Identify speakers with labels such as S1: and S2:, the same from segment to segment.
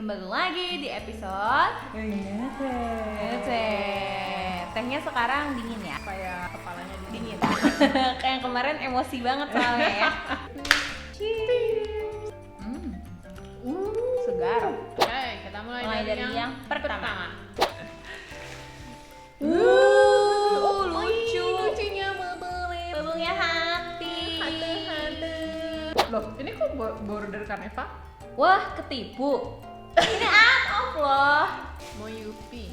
S1: kembali lagi di episode Tehnya sekarang dingin ya?
S2: Kayak kepalanya
S1: Dingin. Kayak yang kemarin emosi banget soalnya ya. Cheers. Segar.
S2: Oke, kita mulai
S1: dari yang pertama. Lucu.
S2: Lucunya membeli.
S1: Bubungnya hati.
S2: Loh, ini kok border Kaneva?
S1: Wah, ketipu. Ini out loh.
S2: Mau Yupi.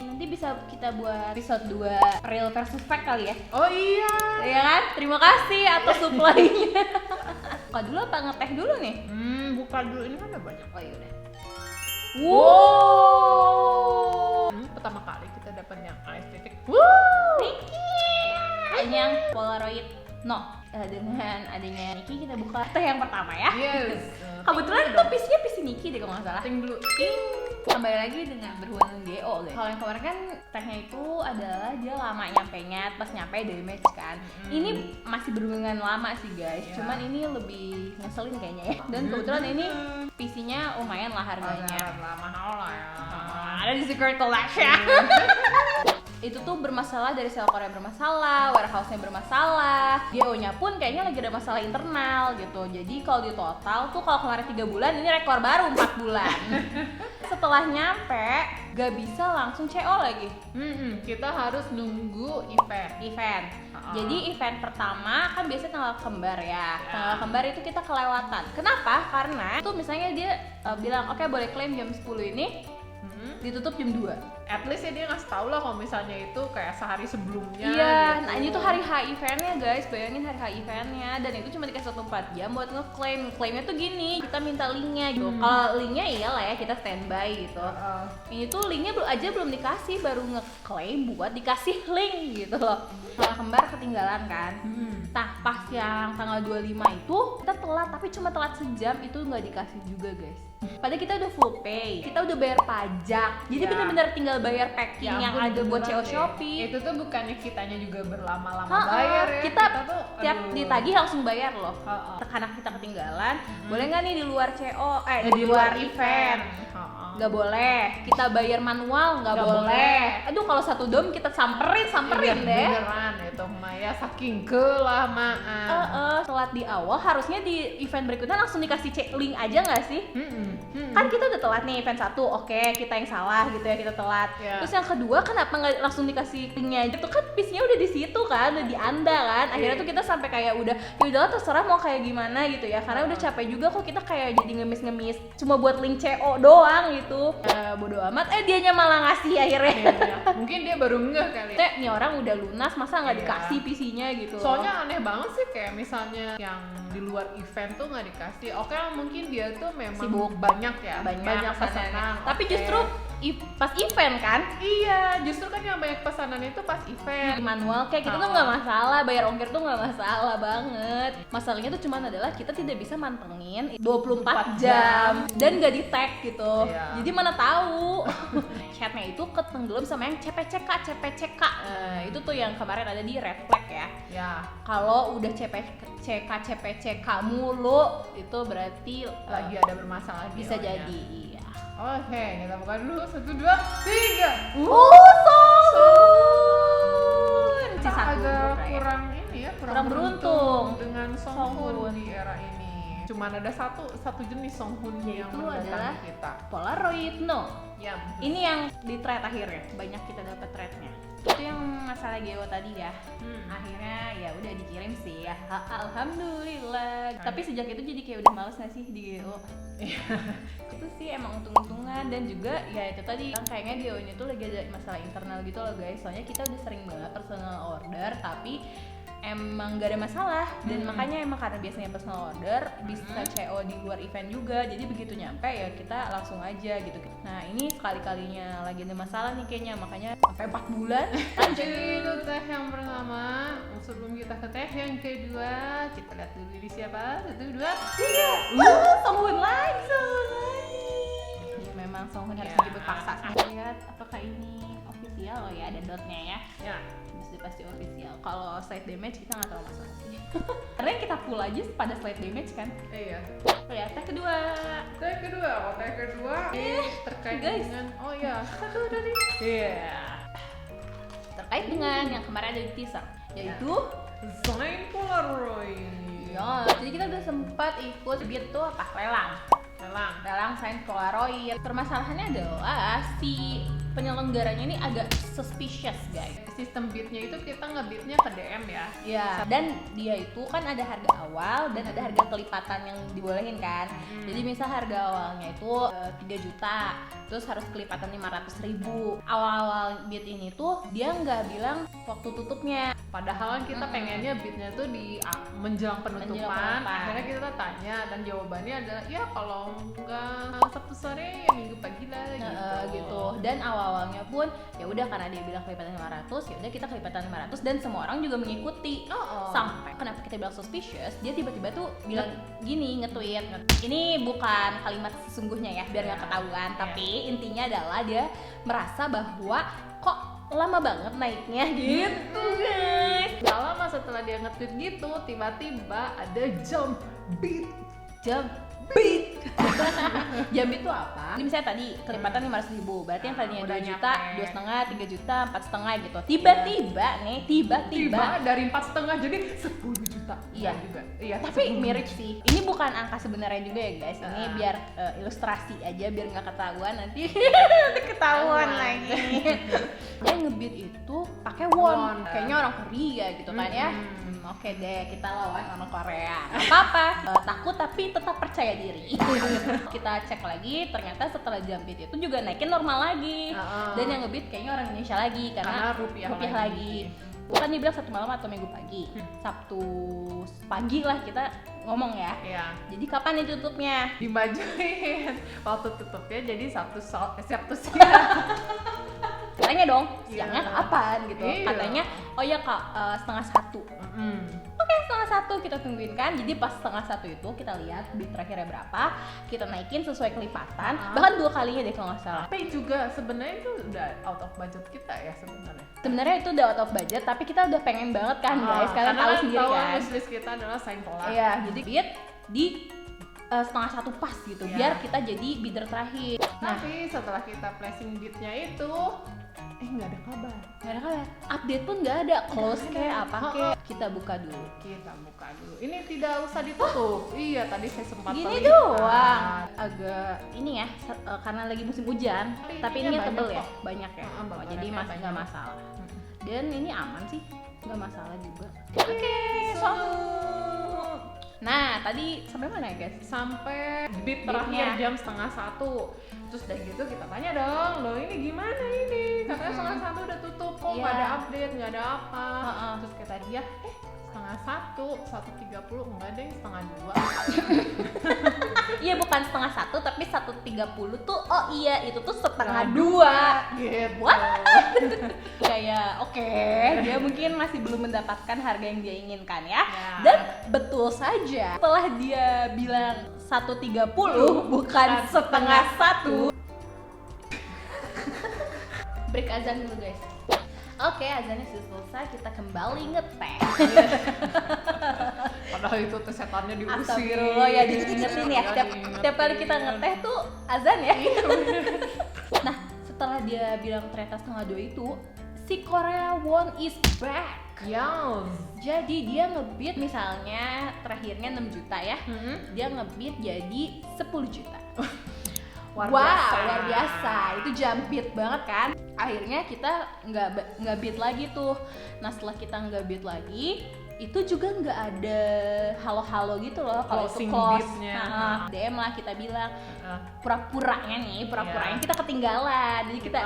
S1: Nanti bisa kita buat episode 2 real versus fake kali ya.
S2: Oh iya.
S1: Iya kan? Terima kasih atas supply-nya. Buka dulu apa ngeteh dulu nih?
S2: Buka dulu, ini kan ada banyak.
S1: Oh yaudah.
S2: Wow. Pertama kali kita dapat yang estetik.
S1: Niki. Ini yang Polaroid. No. Dengan adanya Niki kita buka teh yang pertama ya.
S2: Yes.
S1: Kebetulan itu PC-nya PC Niki deh kalau nggak salah.
S2: Ting dulu.
S1: Kembali lagi dengan berhubungan GO guys. Kalau yang kemarin kan tehnya itu adalah dia lama nyampenya, pas nyampe damage kan. Ini masih berhubungan lama sih guys.
S2: Yeah.
S1: Cuman ini lebih ngeselin kayaknya ya. Dan kebetulan ini PC-nya lumayan lah harganya.
S2: Mahal lah ya.
S1: Ada di Secret Collection. Itu tuh bermasalah dari sel core bermasalah, warehouse-nya bermasalah, GO-nya pun kayaknya lagi ada masalah internal gitu. Jadi kalau di total tuh kalau kemarin 3 bulan, ini rekor baru 4 bulan. Setelah nyampe, gak bisa langsung CO lagi.
S2: Kita harus nunggu event.
S1: Jadi event pertama kan biasanya tanggal kembar ya. Tanggal kembar itu kita kelewatan. Kenapa? Karena itu misalnya dia bilang oke, boleh klaim jam 10 ini, ditutup jam 2.
S2: At least ya dia ngasih tau lah kalau misalnya itu kayak sehari sebelumnya.
S1: Iya,
S2: gitu.
S1: nah ini tuh hari H eventnya guys, bayangin hari H eventnya. Dan itu cuma dikasih 4 jam buat ngeklaim. Klaimnya tuh gini, kita minta linknya gitu. Kalau linknya iyalah ya, kita standby gitu. Ini tuh linknya belum dikasih, baru ngeklaim buat dikasih link gitu loh. Setelah kembar ketinggalan kan. Nah pas yang tanggal 25 itu kita telat, tapi cuma telat sejam, itu nggak dikasih juga guys. Padahal kita udah full pay, kita udah bayar pajak, jadi bener-bener tinggal bayar packing yang ada buat CO Shopee.
S2: Itu tuh bukannya kitanya juga berlama-lama bayar ya.
S1: Kita
S2: tuh
S1: tiap ditagih langsung bayar loh. Karena kita ketinggalan, boleh nggak nih di luar CO, di luar event? Nggak boleh. Kita bayar manual nggak boleh. Aduh kalau satu dom kita samperin deh.
S2: Beneran itu Maya saking kelamaan.
S1: Telat di awal, harusnya di event berikutnya langsung dikasih link aja nggak sih? Kan kita udah telat nih event 1, oke, kita yang salah gitu ya, kita telat. Terus yang kedua kenapa nggak langsung dikasih linknya aja? Itu kan piece-nya udah di situ kan, udah di Anda kan. Akhirnya tuh kita sampai kayak udah, ya udahlah terserah mau kayak gimana gitu ya. Karena udah capek juga kok kita kayak jadi ngemis-ngemis cuma buat link CO doang gitu. Bodo amat, dianya malah ngasih akhirnya.
S2: Mungkin dia baru ngeh kali.
S1: Nih orang udah lunas, masa nggak dikasih PC-nya gitu.
S2: Soalnya aneh banget sih kayak misalnya yang di luar event tuh nggak dikasih. Oke, mungkin dia tuh memang
S1: sibuk,
S2: banyak pesanan.
S1: Tapi justru pas event kan?
S2: Iya, justru kan yang banyak pesanan itu pas event.
S1: Manual kayak gitu tuh nggak masalah, bayar ongkir tuh nggak masalah banget. Masalahnya tuh cuman adalah kita tidak bisa mantengin 24 jam dan nggak di tag gitu. Jadi mana tahu chatnya itu ketenggelam sama yang CPCK. Itu tuh yang kemarin ada di red flag ya. Kalau udah CPCK mulu itu berarti
S2: lagi ada bermasalah.
S1: Bisa jadi. Iya.
S2: Oke, kita buka dulu 1, 2, 3.
S1: Songhoon.
S2: Kita agak kurang ini ya,
S1: kurang beruntung
S2: dengan Songhoon di era ini. Cuman ada satu jenis Songhoon yang
S1: adalah
S2: kita.
S1: Polaroid No.
S2: Ya.
S1: Ini yang di thread akhirnya, banyak kita dapat threadnya. Itu yang masalah GO tadi ya. Akhirnya ya udah dikirim sih ya. Alhamdulillah. Tapi sejak itu jadi kayak udah males nggak sih di GO? Itu sih emang untung-untungan, dan juga ya itu tadi kan kayaknya GO ini tuh lagi ada masalah internal gitu loh guys. Soalnya kita udah sering banget personal order tapi emang gak ada masalah, dan makanya emang karena biasanya personal order bisa CO di luar event juga, jadi begitu nyampe ya kita langsung aja gitu. Nah ini sekali-kalinya lagi ada masalah nih kayaknya, makanya sampai 4 bulan.
S2: Jadi itu teh yang pertama. Sebelum kita ke teh yang kedua, kita lihat dulu di siapa. 1, 2, 3.
S1: Songhoon lagi. Memang Songhoon harus dijemput paksa. Lihat apakah ini official? Oh ya, ada dotnya ya.
S2: Ya.
S1: Pasti official. Kalau slide damage kita nggak terlalu masalah sih. Karena kita full aja pada slide damage kan.
S2: Iya.
S1: Ya, teh kedua.
S2: Teh tag kedua terkait
S1: guys.
S2: dengan satu dari
S1: Terkait dengan yang kemarin ada di teaser, yaitu
S2: Zain Polaroid.
S1: ya, jadi kita udah sempat ikut beat tuh apa? Lelang Zain Polaroid. Permasalahannya adalah si penyelenggaranya ini agak suspicious, guys.
S2: Sistem bidnya itu kita nge-bidnya ke DM ya.
S1: Ya, dan dia itu kan ada harga awal dan ada harga kelipatan yang dibolehin kan. Jadi misal harga awalnya itu 3 juta, terus harus kelipatan 500.000. Awal-awal bid ini tuh dia nggak bilang waktu tutupnya.
S2: Padahal kita pengennya bidnya tuh di menjelang penutupan. Akhirnya kita tanya dan jawabannya adalah ya kalau nggak Sabtu sore ya Minggu pagi lah
S1: gitu. Dan awalnya pun ya udah karena dia bilang kelipatan 500, ya udah kita kelipatan 500 dan semua orang juga mengikuti. Sampai kenapa kita bilang suspicious, dia tiba-tiba tuh bilang gini, nge-tweet. Ini bukan kalimat sesungguhnya ya, biar nggak ketahuan, tapi intinya adalah dia merasa bahwa kok lama banget naiknya gitu, guys.
S2: Gak lama setelah dia nge-tweet gitu, tiba-tiba ada jump beat.
S1: Jam itu apa? Ini misalnya tadi kelipatan 500.000, berarti yang tadinya 2 juta, 2,5, 3 juta, 4,5 gitu. Tiba-tiba
S2: dari 4,5 jadi 10 juta.
S1: Iya
S2: juga. Iya,
S1: tapi mirip sih. Ini bukan angka sebenarnya juga ya, guys. Ini biar ilustrasi aja, biar nggak ketahuan nanti. Ketahuan lagi. Dia nge-beat itu pakai won. Kayaknya orang Korea gitu kan ya. Oke deh, kita lawan orang Korea. Gak apa-apa, takut tapi tetap percaya diri. Kita cek lagi, ternyata setelah jam beat itu juga naikin normal lagi. Dan yang nge-beat kayaknya orang Indonesia lagi karena rupiah lagi. Bukan dibilang satu malam atau minggu pagi, Sabtu pagi lah kita ngomong ya. Jadi kapan nih tutupnya?
S2: Dimajuin waktu tutupnya jadi Sabtu siang.
S1: Tanya dong, siangnya kapan gitu. Katanya, oh ya kak, 12:30. Oke, 12:30 kita tungguin kan. Jadi pas 12:30 itu kita lihat bid terakhirnya berapa, kita naikin sesuai kelipatan. Bahkan 2 kalinya deh kalau nggak salah.
S2: Tapi juga sebenarnya itu udah out of budget kita ya sebenarnya.
S1: Sebenarnya itu udah out of budget, tapi kita udah pengen banget kan guys. Kalian tahu sendiri kan.
S2: Wishlist kita adalah Zain Polaroid.
S1: Iya, jadi bid di 12:30 pas gitu, biar kita jadi bidder terakhir.
S2: Tapi setelah kita placing bidnya itu nggak ada kabar.
S1: Update pun nggak ada, close kayak apa kayak. Kita buka dulu.
S2: Ini tidak usah ditutup. Iya, tadi saya sempat
S1: gini doang. Agak ini ya, karena lagi musim hujan. Tapi ini tebel ya, banyak ya. Jadi masih nggak masalah. Dan ini aman sih, nggak masalah juga. Oke, nah, tadi sampai mana ya guys?
S2: Sampai bid terakhir jam 12:30. Terus dari gitu kita tanya dong, loh ini gimana ini? Katanya 12:30 udah tutup, kok nggak ada update, nggak ada apa. Terus kata dia, 12:30, 1:30, enggak deh, 1:30.
S1: Iya bukan 1:30 tapi 1:30 tuh, oh iya itu tuh 1:30
S2: gitu.
S1: What? Kayak oke, dia mungkin masih belum mendapatkan harga yang dia inginkan ya. Dan betul saja setelah dia bilang 1:30 bukan 1:30. Break azan dulu guys. Oke, azannya sudah selesai, kita kembali ngeteh.
S2: Padahal itu tuh setannya diusir.
S1: Astagfirullah ya, diingetin ya. Tiap kali kita ngeteh tuh azan ya. Nah, setelah dia bilang ternyata 1:30 itu, si Korea Won is back. Jadi dia nge-beat misalnya terakhirnya 6 juta ya. Dia nge-beat jadi 10 juta. Luar biasa, itu jump beat banget kan. Akhirnya kita nggak beat lagi tuh. Nah setelah kita nggak beat lagi, itu juga nggak ada halo-halo gitu loh. Kalau itu close, DM lah kita bilang. Pura-puranya kita ketinggalan. Jadi kita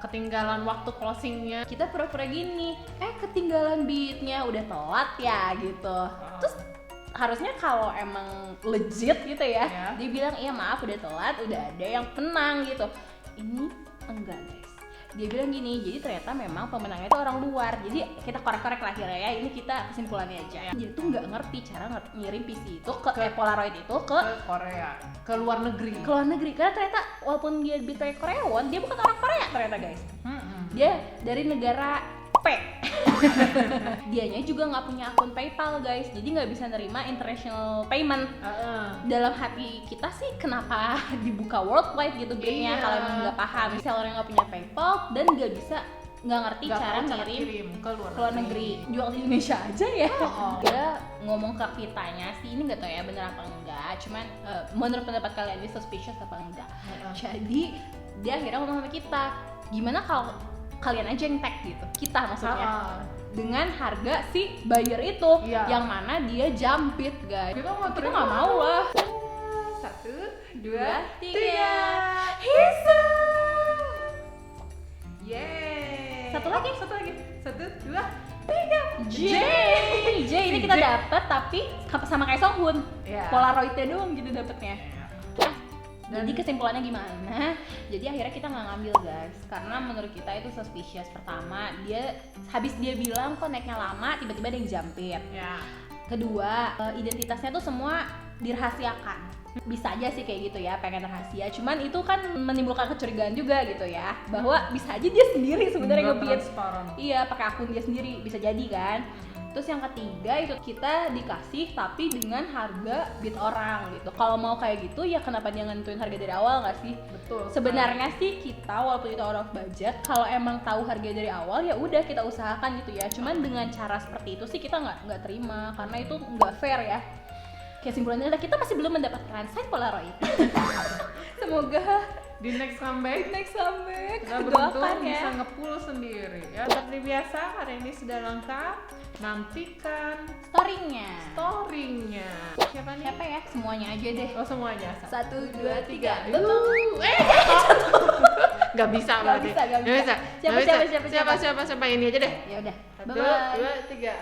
S2: ketinggalan waktu closingnya.
S1: Kita pura-pura gini, ketinggalan beatnya, udah telat ya gitu. Terus harusnya kalau emang legit gitu ya, dia bilang iya maaf udah telat, udah ada yang menang gitu. Ini enggak guys, dia bilang gini, jadi ternyata memang pemenangnya itu orang luar. Jadi kita korek-korek lah ya, ini kita kesimpulannya aja. Dia tuh nggak ngerti cara ngirim PC itu ke Polaroid itu ke
S2: Korea, ke luar negeri.
S1: Karena ternyata walaupun dia pakai Korea Won, dia bukan orang Korea ternyata guys. Dia dari negara P. Dianya juga nggak punya akun PayPal guys, jadi nggak bisa nerima international payment. Dalam hati kita sih kenapa dibuka worldwide gitu bitnya kalau emang nggak paham. Seller yang nggak punya PayPal dan nggak ngerti cara ngirim
S2: ke
S1: luar negeri, jual di Indonesia aja ya. Dia ngomong ke kitanya sih, ini nggak tahu ya bener apa enggak, cuman menurut pendapat kalian ini suspicious apa enggak. Jadi dia akhirnya ngomong sama kita, gimana kalau kalian aja yang tag gitu, kita maksudnya dengan harga si buyer itu, yang mana dia jambit guys. Kita nggak mau lah.
S2: 1, 2, 3
S1: Hisa.
S2: Yeay.
S1: Satu lagi.
S2: 1, 2, 3
S1: J ini kita dapat tapi sama kayak Songhun. Polaroidnya doang gitu dapetnya. Jadi kesimpulannya gimana? Jadi akhirnya kita nggak ngambil guys, karena menurut kita itu suspicious. Pertama, habis dia bilang kok naiknya lama, tiba-tiba ada yang jambit. Kedua, identitasnya tuh semua dirahasiakan. Bisa aja sih kayak gitu ya, pengen rahasia. Cuman itu kan menimbulkan kecurigaan juga gitu ya, bahwa bisa aja dia sendiri sebenarnya nge-bid. Iya, pakai akun dia sendiri, bisa jadi kan. Terus yang ketiga itu kita dikasih tapi dengan harga bid orang gitu. Kalau mau kayak gitu ya kenapa dia nentuin harga dari awal nggak sih?
S2: Betul.
S1: Sebenarnya sih kita walaupun itu out of budget, kalau emang tahu harga dari awal ya udah kita usahakan gitu ya. Cuman dengan cara seperti itu sih kita nggak terima karena itu nggak fair ya. Kesimpulannya adalah kita masih belum mendapatkan sign Polaroid. Semoga
S2: di next comeback kita beruntung
S1: doakan ya.
S2: bisa nge-pull sendiri ya. Seperti biasa hari ini sudah lengkap, nantikan story-nya. Siapa
S1: ya? Semuanya aja deh.
S2: Oh semuanya.
S1: 1, 2, 3
S2: Gak bisa berarti.
S1: Gak bisa. Siapa
S2: Siapa ini aja deh.
S1: Ya udah.
S2: 1, 2, 3